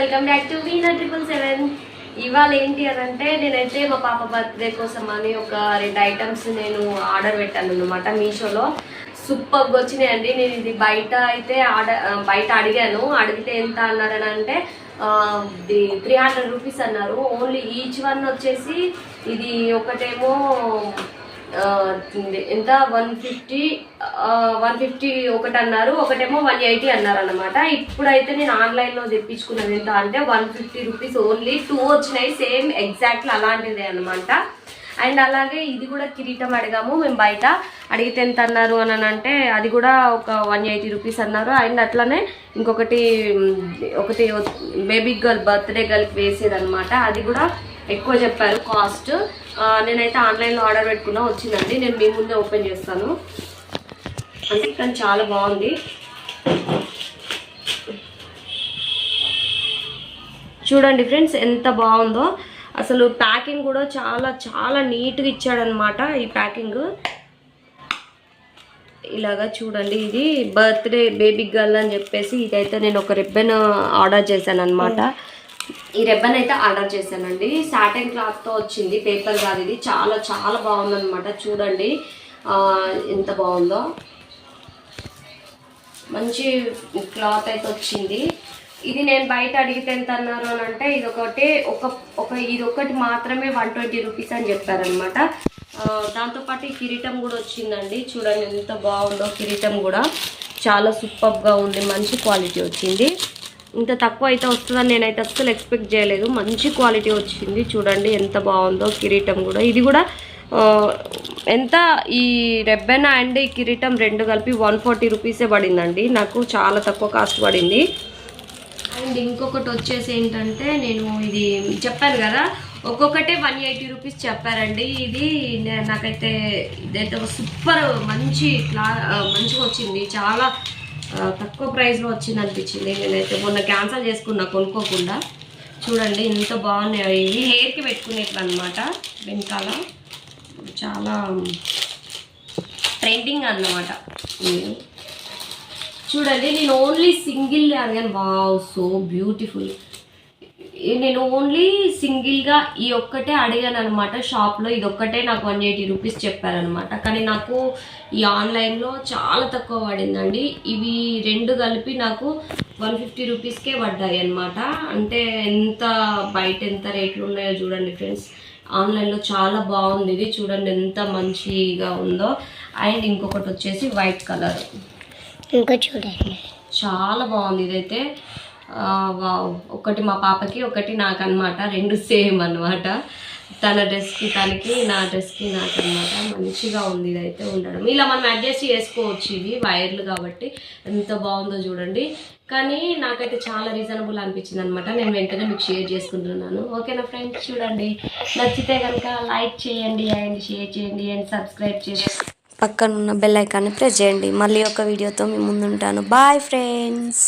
Welcome back to vena 777. ఇవాళ ఏంటి అని అంటే నేనైతే మా పాప బర్త్డే కోసం అని ఒక 2 ఐటమ్స్ నేను ఆర్డర్ పెట్టాను అన్నమాట మీషోలో. సూపర్గా వచ్చినాయండి. నేను ఇది బయట అడిగాను. అడిగితే ఎంత అన్నారని అంటే 300 రూపీస్ అన్నారు. ఓన్లీ ఈచ్ వన్ వచ్చేసి ఇది ఒకటేమో ఎంత 150 ఒకటి అన్నారు, ఒకటేమో 180 అన్నారు అనమాట. ఇప్పుడైతే నేను ఆన్లైన్లో తెప్పించుకున్నది ఎంత అంటే 150 రూపీస్ ఓన్లీ 2 వచ్చినాయి. సేమ్ ఎగ్జాక్ట్లీ అలాంటిదే అనమాట. అండ్ అలాగే ఇది కూడా కిరీటం అడిగాము మేము. బయట అడిగితే ఎంత అన్నారు అని అంటే అది కూడా ఒక 180 రూపీస్ అన్నారు. అండ్ అట్లానే ఇంకొకటి బేబీ గర్ల్ బర్త్డే గర్ల్కి వేసేది అనమాట. అది కూడా ఎక్కువ చెప్పారు కాస్ట్. నేనైతే ఆన్లైన్లో ఆర్డర్ పెట్టుకున్నా, వచ్చిందండి. నేను మీ ముందే ఓపెన్ చేస్తాను. అంటే కానీ చాలా బాగుంది. చూడండి ఫ్రెండ్స్ ఎంత బాగుందో. అసలు ప్యాకింగ్ కూడా చాలా చాలా నీట్గా ఇచ్చాడనమాట. ఈ ప్యాకింగ్ ఇలాగా చూడండి. ఇది బర్త్డే బేబీ గర్ల్ అని చెప్పేసి ఇదైతే నేను ఒక రిబ్బన్ ఆర్డర్ చేశాను అనమాట. ఈ రిబ్బన్ అయితే ఆర్డర్ చేశానండి. సాటిన్ క్లాత్తో వచ్చింది, పేపర్ కాదు. ఇది చాలా చాలా బాగుందన్నమాట. చూడండి ఎంత బాగుందో. మంచి క్లాత్ అయితే వచ్చింది. ఇది నేను బయట అడిగితే ఎంత అన్నారు అని అంటే ఇదొకటి మాత్రమే 120 రూపీస్ అని చెప్పారనమాట. దాంతోపాటు ఈ కిరీటం కూడా వచ్చిందండి. చూడండి ఎంత బాగుందో. కిరీటం కూడా చాలా సూపర్గా ఉంది. మంచి క్వాలిటీ వచ్చింది. ఇంత తక్కువ అయితే వస్తుందని నేనైతే అస్సలు ఎక్స్పెక్ట్ చేయలేదు. మంచి క్వాలిటీ వచ్చింది. చూడండి ఎంత బాగుందో. కిరీటం కూడా ఇది కూడా ఎంత ఈ రెబ్బెన్ అండ్ ఈ కిరీటం రెండు కలిపి 140 రూపీసే పడిందండి. నాకు చాలా తక్కువ కాస్ట్ పడింది. అండ్ ఇంకొకటి వచ్చేసి ఏంటంటే నేను ఇది చెప్పాను కదా, ఒక్కొక్కటే 180 రూపీస్ చెప్పారండి. ఇది నాకైతే ఇదైతే సూపర్ మంచిగా వచ్చింది. చాలా తక్కువ ప్రైస్లో వచ్చింది అనిపించింది. నేనైతే మొన్న క్యాన్సిల్ చేసుకున్నా కొనుక్కోకుండా. చూడండి ఎంత బాగున్నాయి. ఇవి హెయిర్కి పెట్టుకునేట్లు అనమాట. వెనకాల చాలా ట్రెండింగ్ అన్నమాట. చూడండి నేను ఓన్లీ సింగిల్ అడిగాను. Wow so beautiful. నేను ఓన్లీ సింగిల్గా ఈ ఒక్కటే అడిగాను అనమాట షాప్లో. ఇది ఒక్కటే నాకు 180 రూపీస్ చెప్పారనమాట. కానీ నాకు ఈ ఆన్లైన్లో చాలా తక్కువ పడిందండి. ఇవి రెండు కలిపి నాకు 150 రూపీస్కే పడ్డాయి అనమాట. అంటే బయట ఎంత రేట్లు ఉన్నాయో చూడండి ఫ్రెండ్స్. ఆన్లైన్లో చాలా బాగుంది. ఇది చూడండి ఎంత మంచిగా ఉందో. అండ్ ఇంకొకటి వచ్చేసి వైట్ కలర్, ఇంకా చూడండి చాలా బాగుంది. ఇదైతే ఒకటి మా పాపకి, ఒకటి నాకు అనమాట. రెండు సేమ్ అనమాట. తన డ్రెస్కి తనకి, నా డ్రెస్కి నాకు అనమాట. మంచిగా ఉంది ఇదైతే ఉండడం. ఇలా మనం అడ్జస్ట్ చేసుకోవచ్చు. ఇవి వైర్లు కాబట్టి ఎంత బాగుందో చూడండి. కానీ నాకైతే చాలా రీజనబుల్ అనిపించింది అనమాట. నేను వెంటనే మీకు షేర్ చేసుకుంటున్నాను. ఓకేనా ఫ్రెండ్స్? చూడండి నచ్చితే కనుక లైక్ చేయండి అండ్ షేర్ చేయండి అండ్ సబ్స్క్రైబ్ చేయండి. పక్కన ఉన్న బెల్ ఐకాన్ని ప్రెస్ చేయండి. మళ్ళీ ఒక వీడియోతో మీ ముందుంటాను. Bye friends.